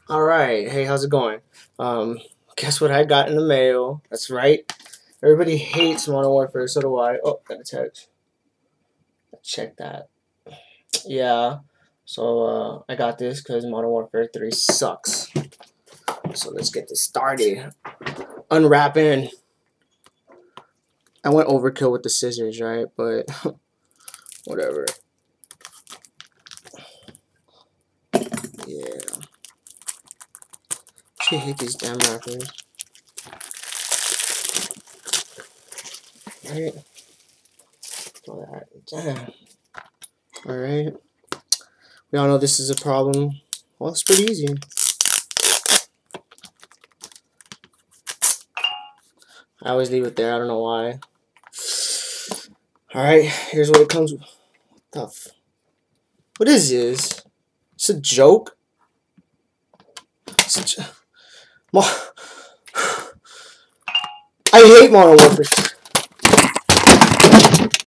Alright, hey, how's it going? Guess what I got in the mail? That's right. Everybody hates Modern Warfare, so do I. Oh, got a text. Check that. Yeah. So, I got this because Modern Warfare 3 sucks. So let's get this started. Unwrapping. I went overkill with the scissors, right? But, whatever. Yeah. I hate these damn wrappers. Right? All that. Damn. Alright. We all know this is a problem. Well, it's pretty easy. I always leave it there. I don't know why. Alright, here's what it comes with. What is this? It's a joke? I hate Modern Warfare.